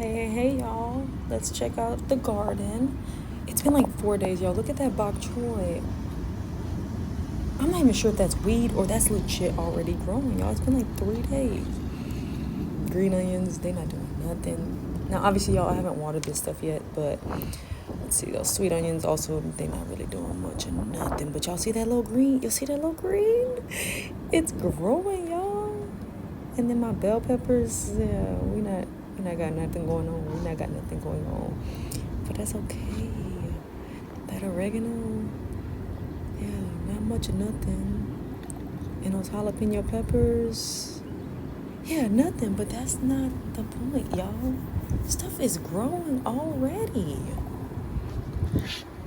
Hey, y'all. Let's check out the garden. It's been like 4 days, y'all. Look at that bok choy. I'm not even sure if that's weed or that's legit already growing, y'all. It's been like 3 days. Green onions, they not doing nothing. Now, obviously, y'all, I haven't watered this stuff yet, but let's see. Those sweet onions also, they not really doing much of nothing. But y'all see that little green? You'll see that little green? It's growing, y'all. And then my bell peppers, yeah, we not got nothing going on. We not got nothing going on. But that's okay. That oregano, yeah, not much of nothing. And those jalapeno peppers, yeah, nothing. But that's not the point, y'all. Stuff is growing already.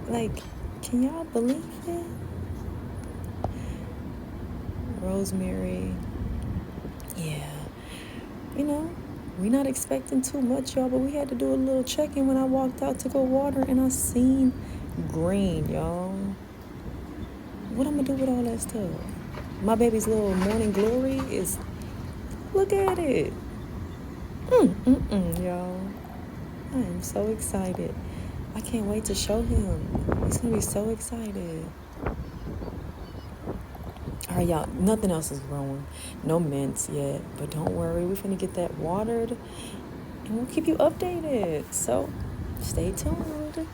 Like, can y'all believe it? Rosemary, yeah. You know, we not expecting too much, y'all, but we had to do a little check-in when I walked out to go water, and I seen green, y'all. What I'm gonna do with all that stuff? My baby's little morning glory is, look at it. Y'all. I am so excited. I can't wait to show him. He's gonna be so excited. All right, y'all, nothing else is growing. No mints yet, but don't worry. We're finna get that watered, and we'll keep you updated. So stay tuned.